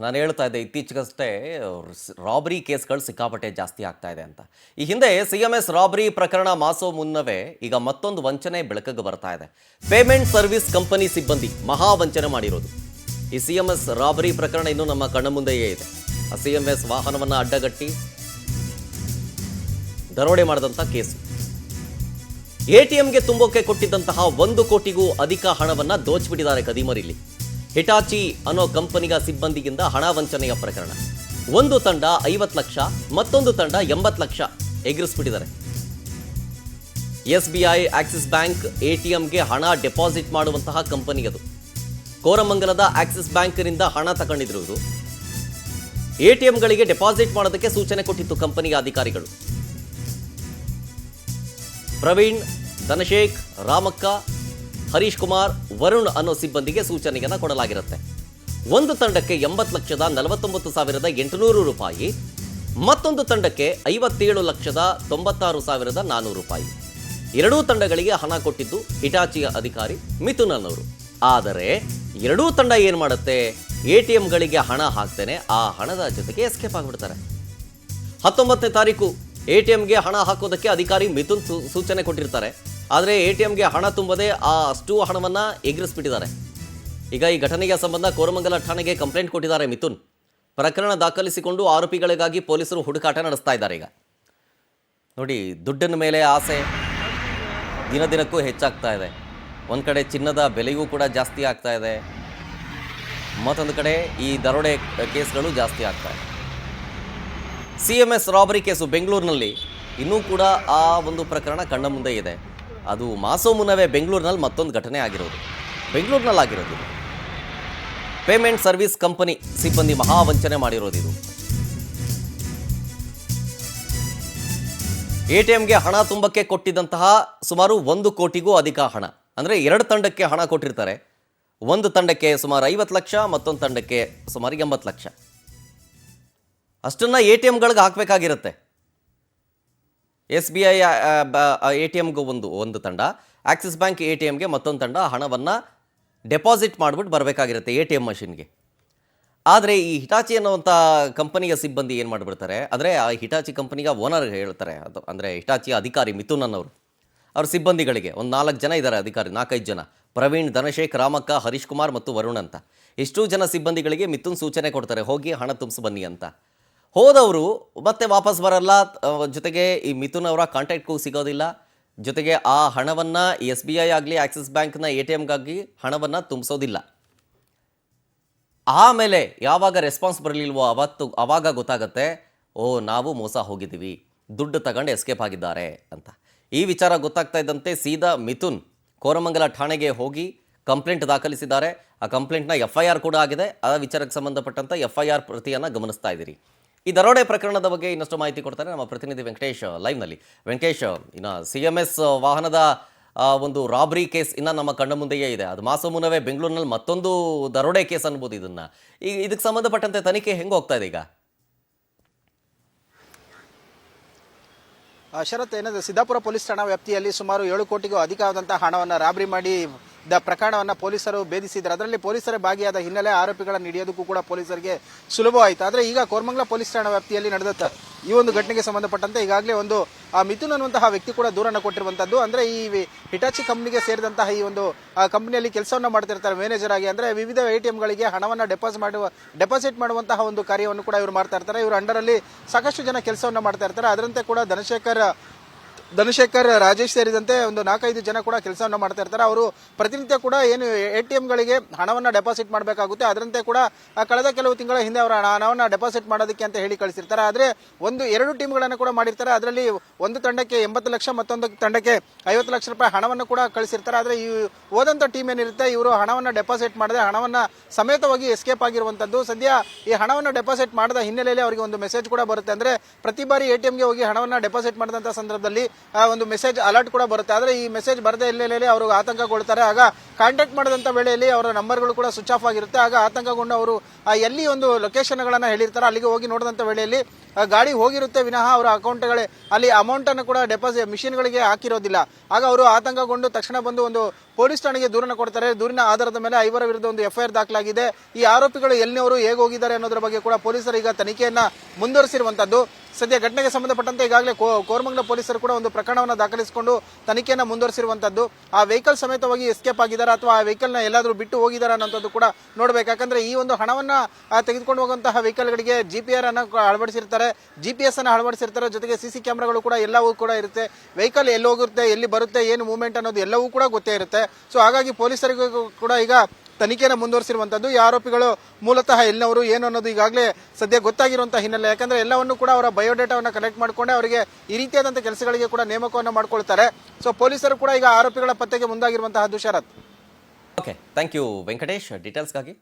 ನಾನು ಹೇಳ್ತಾ ಇದ್ದೆ ಇತ್ತೀಚೆಗಷ್ಟೇ ರಾಬರಿ ಕೇಸ್ಗಳು ಸಿಕ್ಕಾಪಟ್ಟೆ ಜಾಸ್ತಿ ಆಗ್ತಾ ಇದೆ ಅಂತ. ಈ ಹಿಂದೆ CMS ರಾಬರಿ ಪ್ರಕರಣ ಮಾಸೋ ಮುನ್ನವೇ ಈಗ ಮತ್ತೊಂದು ವಂಚನೆ ಬೆಳಕಿಗೆ ಬರ್ತಾ ಇದೆ. ಪೇಮೆಂಟ್ ಸರ್ವಿಸ್ ಕಂಪನಿ ಸಿಬ್ಬಂದಿ ಮಹಾ ವಂಚನೆ ಮಾಡಿರೋದು. ಈ CMS ರಾಬರಿ ಪ್ರಕರಣ ಇನ್ನೂ ನಮ್ಮ ಕಣ್ಣ ಮುಂದೆಯೇ ಇದೆ. ಆ CMS ವಾಹನವನ್ನು ಅಡ್ಡಗಟ್ಟಿ ದರೋಡೆ ಮಾಡಿದಂಥ ಕೇಸು. ATMಗೆ ತುಂಬೋಕೆ ಕೊಟ್ಟಿದ್ದಂತಹ 1 ಕೋಟಿಗೂ ಅಧಿಕ ಹಣವನ್ನು ದೋಚಿಬಿಟ್ಟಿದ್ದಾರೆ ಕದಿಮರಿಲಿ. ಹಿಟಾಚಿ ಅನ್ನೋ ಕಂಪನಿಗ ಸಿಬ್ಬಂದಿಗಿಂದ ಹಣ ವಂಚನೆಯ ಪ್ರಕರಣ. ಒಂದು ತಂಡ 50 ಲಕ್ಷ, ಮತ್ತೊಂದು ತಂಡ 80 ಲಕ್ಷ ಎಗರಿಸ್ಬಿಟ್ಟಿದ್ದಾರೆ. SBI, ಆಕ್ಸಿಸ್ ಬ್ಯಾಂಕ್ ATMಗೆ ಹಣ ಡೆಪಾಸಿಟ್ ಮಾಡುವಂತಹ ಕಂಪನಿ ಅದು. ಕೋರಮಂಗಲದ ಆಕ್ಸಿಸ್ ಬ್ಯಾಂಕ್ನಿಂದ ಹಣ ತಗೊಂಡಿದ್ರು ಇವರು. ATMಗಳಿಗೆ ಡೆಪಾಸಿಟ್ ಮಾಡೋದಕ್ಕೆ ಸೂಚನೆ ಕೊಟ್ಟಿತ್ತು ಕಂಪನಿಯ ಅಧಿಕಾರಿಗಳು. ಪ್ರವೀಣ್, ಧನಶೇಖ್, ರಾಮಕ್ಕ, ಹರೀಶ್ ಕುಮಾರ್, ವರುಣ್ ಅನ್ನೋ ಸಿಬ್ಬಂದಿಗೆ ಸೂಚನೆಯನ್ನು ಕೊಡಲಾಗಿರುತ್ತೆ. ಒಂದು ತಂಡಕ್ಕೆ 80,49,800 ರೂಪಾಯಿ, ಮತ್ತೊಂದು ತಂಡಕ್ಕೆ 57,96,400 ರೂಪಾಯಿ. ಎರಡೂ ತಂಡಗಳಿಗೆ ಹಣ ಕೊಟ್ಟಿದ್ದು ಹಿಟಾಚಿಯ ಅಧಿಕಾರಿ ಮಿಥುನ್ ಅನ್ನೋರು. ಆದರೆ ಎರಡೂ ತಂಡ ಏನು ಮಾಡುತ್ತೆ, ATMಗಳಿಗೆ ಹಣ ಹಾಕ್ತೇನೆ ಆ ಹಣದ ಜೊತೆಗೆ ಎಸ್ಕೇಪ್ ಆಗಿಬಿಡ್ತಾರೆ. 19ನೇ ತಾರೀಕು ATMಗೆ ಹಣ ಹಾಕೋದಕ್ಕೆ ಅಧಿಕಾರಿ ಮಿಥುನ್ ಸೂಚನೆ ಕೊಟ್ಟಿರ್ತಾರೆ. ಆದರೆ ATMಗೆ ಹಣ ತುಂಬದೆ ಅಷ್ಟು ಹಣವನ್ನು ಎಗರಿಸ್ಬಿಟ್ಟಿದ್ದಾರೆ. ಈಗ ಈ ಘಟನೆಗೆ ಸಂಬಂಧ ಕೋರಮಂಗಲ ಠಾಣೆಗೆ ಕಂಪ್ಲೇಂಟ್ ಕೊಟ್ಟಿದ್ದಾರೆ ಮಿಥುನ್. ಪ್ರಕರಣ ದಾಖಲಿಸಿಕೊಂಡು ಆರೋಪಿಗಳಿಗಾಗಿ ಪೊಲೀಸರು ಹುಡುಕಾಟ ನಡೆಸ್ತಾ ಇದ್ದಾರೆ. ಈಗ ನೋಡಿ, ದುಡ್ಡಿನ ಮೇಲೆ ಆಸೆ ದಿನದಿನಕ್ಕೂ ಹೆಚ್ಚಾಗ್ತಾ ಇದೆ. ಒಂದು ಕಡೆ ಚಿನ್ನದ ಬೆಲೆಯೂ ಕೂಡ ಜಾಸ್ತಿ ಆಗ್ತಾ ಇದೆ, ಮತ್ತೊಂದು ಕಡೆ ಈ ದರೋಡೆ ಕೇಸ್ಗಳು ಜಾಸ್ತಿ ಆಗ್ತಾ ಇದೆ. CMS ರಾಬರಿ ಕೇಸು ಬೆಂಗಳೂರಿನಲ್ಲಿ ಇನ್ನೂ ಕೂಡ ಆ ಒಂದು ಪ್ರಕರಣ ಕಣ್ಣ ಮುಂದೆ ಇದೆ. ಅದು ಮಾಸೋ ಮುನ್ನವೇ ಬೆಂಗಳೂರಿನಲ್ಲಿ ಮತ್ತೊಂದು ಘಟನೆ ಆಗಿರೋದು. ಬೆಂಗಳೂರಿನಲ್ಲಾಗಿರೋದು ಪೇಮೆಂಟ್ ಸರ್ವಿಸ್ ಕಂಪನಿ ಸಿಬ್ಬಂದಿ ಮಹಾವಂಚನೆ ಮಾಡಿರೋದು. ಇದು ATMಗೆ ಹಣ ತುಂಬಕ್ಕೆ ಕೊಟ್ಟಿದ್ದಂತಹ ಸುಮಾರು 1 ಕೋಟಿಗೂ ಅಧಿಕ ಹಣ. ಅಂದರೆ 2 ತಂಡಕ್ಕೆ ಹಣ ಕೊಟ್ಟಿರ್ತಾರೆ. ಒಂದು ತಂಡಕ್ಕೆ ಸುಮಾರು 50 ಲಕ್ಷ, ಮತ್ತೊಂದು ತಂಡಕ್ಕೆ ಸುಮಾರು 80 ಲಕ್ಷ. ಅಷ್ಟನ್ನು ATMಗಳಿಗೆ ಹಾಕಬೇಕಾಗಿರುತ್ತೆ. SBI ATMಗೆ ಒಂದು ತಂಡ, ಆಕ್ಸಿಸ್ ಬ್ಯಾಂಕ್ ATMಗೆ ಮತ್ತೊಂದು ತಂಡ ಹಣವನ್ನು ಡೆಪಾಸಿಟ್ ಮಾಡಿಬಿಟ್ಟು ಬರಬೇಕಾಗಿರುತ್ತೆ ATM ಮಷಿನ್ಗೆ. ಆದರೆ ಈ ಹಿಟಾಚಿ ಅನ್ನುವಂಥ ಕಂಪನಿಯ ಸಿಬ್ಬಂದಿ ಏನು ಮಾಡಿಬಿಡ್ತಾರೆ ಅಂದರೆ, ಆ ಹಿಟಾಚಿ ಕಂಪನಿಗೆ ಓನರ್ ಹೇಳ್ತಾರೆ, ಅದು ಅಂದರೆ ಹಿಟಾಚಿಯ ಅಧಿಕಾರಿ ಮಿಥುನ್ ಅನ್ನೋರು, ಅವ್ರ ಸಿಬ್ಬಂದಿಗಳಿಗೆ ಒಂದು 4 ಜನ ಇದ್ದಾರೆ ಅಧಿಕಾರಿ, 4-5 ಜನ, ಪ್ರವೀಣ್, ಧನಶೇಖ್, ರಾಮಕ್ಕ, ಹರೀಶ್ ಕುಮಾರ್ ಮತ್ತು ವರುಣ್ ಅಂತ. ಇಷ್ಟು ಜನ ಸಿಬ್ಬಂದಿಗಳಿಗೆ ಮಿಥುನ್ ಸೂಚನೆ ಕೊಡ್ತಾರೆ, ಹೋಗಿ ಹಣ ತುಂಬಿಸಿ ಬನ್ನಿ ಅಂತ. ಹೋದವರು ಮತ್ತೆ ವಾಪಸ್ ಬರಲ್ಲ. ಜೊತೆಗೆ ಈ ಮಿಥುನ್ ಅವರ ಕಾಂಟ್ಯಾಕ್ಟ್ಗೂ ಸಿಗೋದಿಲ್ಲ. ಜೊತೆಗೆ ಆ ಹಣವನ್ನು SBI ಆಗಲಿ ಆಕ್ಸಿಸ್ ಬ್ಯಾಂಕ್ನ ATMಗಾಗಿ ಹಣವನ್ನು ತುಂಬಿಸೋದಿಲ್ಲ. ಆಮೇಲೆ ಯಾವಾಗ ರೆಸ್ಪಾನ್ಸ್ ಬರಲಿಲ್ವೋ ಆವಾಗ ಗೊತ್ತಾಗುತ್ತೆ, ನಾವು ಮೋಸ ಹೋಗಿದ್ದೀವಿ, ದುಡ್ಡು ತಗೊಂಡು ಎಸ್ಕೇಪ್ ಆಗಿದ್ದಾರೆ ಅಂತ. ಈ ವಿಚಾರ ಗೊತ್ತಾಗ್ತಾ ಇದ್ದಂತೆ ಸೀದಾ ಮಿಥುನ್ ಕೋರಮಂಗಲ ಠಾಣೆಗೆ ಹೋಗಿ ಕಂಪ್ಲೇಂಟ್ ದಾಖಲಿಸಿದ್ದಾರೆ. ಆ ಕಂಪ್ಲೇಂಟ್ನ FIR ಕೂಡ ಆಗಿದೆ. ಆ ವಿಚಾರಕ್ಕೆ ಸಂಬಂಧಪಟ್ಟಂಥ FIR ಪ್ರತಿಯನ್ನು ಗಮನಿಸ್ತಾ ಇದ್ದೀರಿ. ಈ ದರೋಡೆ ಪ್ರಕರಣದ ಬಗ್ಗೆ ಇನ್ನಷ್ಟು ಮಾಹಿತಿ ಕೊಡ್ತಾರೆ ನಮ್ಮ ಪ್ರತಿನಿಧಿ ವೆಂಕಟೇಶ್ ಲೈವ್ನಲ್ಲಿ. ವೆಂಕಟೇಶ್, ಇನ್ನು CMS ವಾಹನದ ಒಂದು ರಾಬರಿ ಕೇಸ್ ಇನ್ನು ನಮ್ಮ ಕಣ್ಣ ಮುಂದೆಯೇ ಇದೆ. ಅದು ಮಾಸೋ ಮುನ್ನವೇ ಬೆಂಗಳೂರಿನಲ್ಲಿ ಮತ್ತೊಂದು ದರೋಡೆ ಕೇಸ್ ಅನ್ಬೋದು. ಇದಕ್ಕೆ ಸಂಬಂಧಪಟ್ಟಂತೆ ತನಿಖೆ ಹೆಂಗೆ ಹೋಗ್ತಾ ಇದೆ ಈಗ? ಶರತ್, ಏನಂದ್ರೆ ಸಿದ್ದಾಪುರ ಪೊಲೀಸ್ ಠಾಣಾ ವ್ಯಾಪ್ತಿಯಲ್ಲಿ ಸುಮಾರು 7 ಕೋಟಿಗೂ ಅಧಿಕವಾದಂತಹ ಹಣವನ್ನು ರಾಬರಿ ಮಾಡಿ ಪ್ರಕರಣವನ್ನು ಪೊಲೀಸರು ಭೇದಿಸಿದ್ದಾರೆ. ಅದರಲ್ಲಿ ಪೊಲೀಸರೇ ಭಾಗಿಯಾದ ಹಿನ್ನೆಲೆ ಆರೋಪಿಗಳನ್ನು ಹಿಡಿಯೋದಕ್ಕೂ ಕೂಡ ಪೊಲೀಸರಿಗೆ ಸುಲಭವಾಯಿತು. ಆದರೆ ಈಗ ಕೋರಮಂಗಲ ಪೊಲೀಸ್ ಠಾಣಾ ವ್ಯಾಪ್ತಿಯಲ್ಲಿ ನಡೆದ ಈ ಒಂದು ಘಟನೆಗೆ ಸಂಬಂಧಪಟ್ಟಂತೆ ಈಗಾಗಲೇ ಒಂದು ಮಿಥುನ್ ಅನ್ನುವಂತಹ ವ್ಯಕ್ತಿ ಕೂಡ ದೂರನ್ನು ಕೊಟ್ಟಿರುವಂತದ್ದು. ಅಂದ್ರೆ ಈ ಹಿಟಾಚಿ ಕಂಪನಿಗೆ ಸೇರಿದಂತಹ ಈ ಒಂದು ಕಂಪನಿಯಲ್ಲಿ ಕೆಲಸವನ್ನ ಮಾಡ್ತಿರ್ತಾರೆ ಮ್ಯಾನೇಜರ್ ಆಗಿ. ಅಂದ್ರೆ ವಿವಿಧ ATMಗಳಿಗೆ ಹಣವನ್ನು ಡೆಪಾಸಿಟ್ ಮಾಡುವಂತಹ ಒಂದು ಕಾರ್ಯವನ್ನು ಕೂಡ ಇವರು ಮಾಡ್ತಾ ಇರ್ತಾರೆ. ಇವರು ಅಂಡರ್ ಅಲ್ಲಿ ಸಾಕಷ್ಟು ಜನ ಕೆಲಸವನ್ನ ಮಾಡ್ತಾ ಇರ್ತಾರೆ. ಅದರಂತೆ ಕೂಡ ಧನಶೇಖರ್, ರಾಜೇಶ್ ಸೇರಿದಂತೆ ಒಂದು 4-5 ಜನ ಕೂಡ ಕೆಲಸವನ್ನು ಮಾಡ್ತಾ ಇರ್ತಾರೆ. ಅವರು ಪ್ರತಿನಿತ್ಯ ಕೂಡ ಏನು ATMಗಳಿಗೆ ಹಣವನ್ನು ಡೆಪಾಸಿಟ್ ಮಾಡಬೇಕಾಗುತ್ತೆ, ಅದರಂತೆ ಕೂಡ ಕಳೆದ ಕೆಲವು ತಿಂಗಳ ಹಿಂದೆ ಅವರ ಹಣವನ್ನು ಡೆಪಾಸಿಟ್ ಮಾಡೋದಕ್ಕೆ ಅಂತ ಹೇಳಿ ಕಳಿಸಿರ್ತಾರೆ. ಆದರೆ 2 ಟೀಮ್ಗಳನ್ನು ಕೂಡ ಮಾಡಿರ್ತಾರೆ. ಅದರಲ್ಲಿ ಒಂದು ತಂಡಕ್ಕೆ 80 ಲಕ್ಷ, ಮತ್ತೊಂದು ತಂಡಕ್ಕೆ 50 ಲಕ್ಷ ರೂಪಾಯಿ ಹಣವನ್ನು ಕೂಡ ಕಳಿಸಿರ್ತಾರೆ. ಆದರೆ ಈ ಹೋದಂತ ಟೀಮ್ ಏನಿರುತ್ತೆ, ಇವರು ಹಣವನ್ನು ಡೆಪಾಸಿಟ್ ಮಾಡದೆ ಹಣವನ್ನು ಸಮೇತವಾಗಿ ಎಸ್ಕೇಪ್ ಆಗಿರುವಂತದ್ದು. ಸದ್ಯ ಈ ಹಣವನ್ನು ಡೆಪಾಸಿಟ್ ಮಾಡದ ಹಿನ್ನೆಲೆಯಲ್ಲಿ ಅವರಿಗೆ ಒಂದು ಮೆಸೇಜ್ ಕೂಡ ಬರುತ್ತೆ. ಅಂದ್ರೆ ಪ್ರತಿ ಬಾರಿ ATMಗೆ ಹೋಗಿ ಹಣವನ್ನು ಡೆಪಾಸಿಟ್ ಮಾಡಿದಂತಹ ಸಂದರ್ಭದಲ್ಲಿ ಒಂದು ಮೆಸೇಜ್ ಅಲರ್ಟ್ ಕೂಡ ಬರುತ್ತೆ. ಆದರೆ ಈ ಮೆಸೇಜ್ ಬರದೇ ಹಿನ್ನೆಲೆಯಲ್ಲಿ ಅವರು ಆತಂಕಗೊಳ್ತಾರೆ. ಆಗ ಕಾಂಟ್ಯಾಕ್ಟ್ ಮಾಡಿದಂತ ವೇಳೆಯಲ್ಲಿ ಅವರ ನಂಬರ್ಗಳು ಕೂಡ ಸ್ವಿಚ್ ಆಫ್ ಆಗಿರುತ್ತೆ. ಆಗ ಆತಂಕಗೊಂಡು ಅವರು ಎಲ್ಲಿ ಒಂದು ಲೊಕೇಶನ್ಗಳನ್ನ ಹೇಳಿರ್ತಾರೆ ಅಲ್ಲಿಗೆ ಹೋಗಿ ನೋಡಿದಂತ ವೇಳೆಯಲ್ಲಿ ಗಾಡಿ ಹೋಗಿರುತ್ತೆ ವಿನಃ ಅವರ ಅಕೌಂಟ್ಗಳೇ ಅಲ್ಲಿ ಅಮೌಂಟ್ ಅನ್ನು ಕೂಡ ಡೆಪಾಸಿಟ್ ಮಿಷಿನ್ಗಳಿಗೆ ಹಾಕಿರೋದಿಲ್ಲ. ಆಗ ಅವರು ಆತಂಕಗೊಂಡು ತಕ್ಷಣ ಬಂದು ಒಂದು ಪೊಲೀಸ್ ಠಾಣೆಗೆ ದೂರನ್ನು ಕೊಡ್ತಾರೆ. ದೂರಿನ ಆಧಾರದ ಮೇಲೆ 5 ವಿರುದ್ಧ ಒಂದು ಎಫ್ಐಆರ್ ದಾಖಲಾಗಿದೆ. ಈ ಆರೋಪಿಗಳು ಎಲ್ಲಿನವರು ಹೇಗೆ ಹೋಗಿದ್ದಾರೆ ಅನ್ನೋದ್ರ ಬಗ್ಗೆ ಕೂಡ ಪೊಲೀಸರು ಈಗ ತನಿಖೆಯನ್ನ ಮುಂದುವರಿಸಿರುವಂತದ್ದು. ಸದ್ಯ ಘಟನೆಗೆ ಸಂಬಂಧಪಟ್ಟಂತೆ ಈಗಾಗಲೇ ಕೋರಮಂಗಲ ಪೊಲೀಸರು ಕೂಡ ಒಂದು ಪ್ರಕರಣವನ್ನು ದಾಖಲಿಸಿಕೊಂಡು ತನಿಖೆಯನ್ನು ಮುಂದುವರಿಸಿರುವಂತದ್ದು. ಆ ವೆಹಿಕಲ್ ಸಮೇತವಾಗಿ ಎಸ್ಕೇಪ್ ಆಗಿದ್ದಾರೆ ಅಥವಾ ಆ ವೆಹಿಕಲ್ ನ ಎಲ್ಲಾದ್ರೂ ಬಿಟ್ಟು ಹೋಗಿದ್ದಾರೆ ಅನ್ನೋದು ಕೂಡ ನೋಡ್ಬೇಕು. ಯಾಕಂದ್ರೆ ಈ ಒಂದು ಹಣವನ್ನ ತೆಗೆದುಕೊಂಡು ಹೋಗುವಂತಹ ವೆಹಿಕಲ್ ಗಳಿಗೆ GPR ಅನ್ನ ಅಳವಡಿಸಿರ್ತಾರೆ, GPS ಅನ್ನ ಅಳವಡಿಸಿರ್ತಾರೆ, ಜೊತೆಗೆ CC ಕ್ಯಾಮೆರಾಗಳು ಕೂಡ ಎಲ್ಲವೂ ಕೂಡ ಇರುತ್ತೆ. ವೆಹಿಕಲ್ ಎಲ್ಲಿ ಹೋಗುತ್ತೆ, ಎಲ್ಲಿ ಬರುತ್ತೆ, ಏನು ಮೂವ್ಮೆಂಟ್ ಅನ್ನೋದು ಎಲ್ಲವೂ ಕೂಡ ಗೊತ್ತೇ ಇರುತ್ತೆ. ಸೊ ಹಾಗಾಗಿ ಪೊಲೀಸರಿಗೂ ಕೂಡ ಈಗ ತನಿಖೆಯನ್ನು ಮುಂದುವರಿಸಿರುವಂತದ್ದು. ಈ ಆರೋಪಿಗಳು ಮೂಲತಃ ಎಲ್ಲವರು ಏನು ಅನ್ನೋದು ಈಗಾಗಲೇ ಸದ್ಯ ಗೊತ್ತಾಗಿರುವಂತಹ ಹಿನ್ನೆಲೆ. ಯಾಕಂದ್ರೆ ಎಲ್ಲವನ್ನು ಕೂಡ ಅವರ ಬಯೋಡೇಟಾವನ್ನು ಕಲೆಕ್ಟ್ ಮಾಡಿಕೊಂಡೆ ಅವರಿಗೆ ಈ ರೀತಿಯಾದಂತಹ ಕೆಲಸಗಳಿಗೆ ಕೂಡ ನೇಮಕವನ್ನು ಮಾಡ್ಕೊಳ್ತಾರೆ. ಸೊ ಪೊಲೀಸರು ಕೂಡ ಈಗ ಆರೋಪಿಗಳ ಪತ್ತೆಗೆ ಮುಂದಾಗಿರುವಂತಹದ್ದು. Sharath. Okay, thank you Venkatesh ಡೀಟೇಲ್ಸ್ಗಾಗಿ.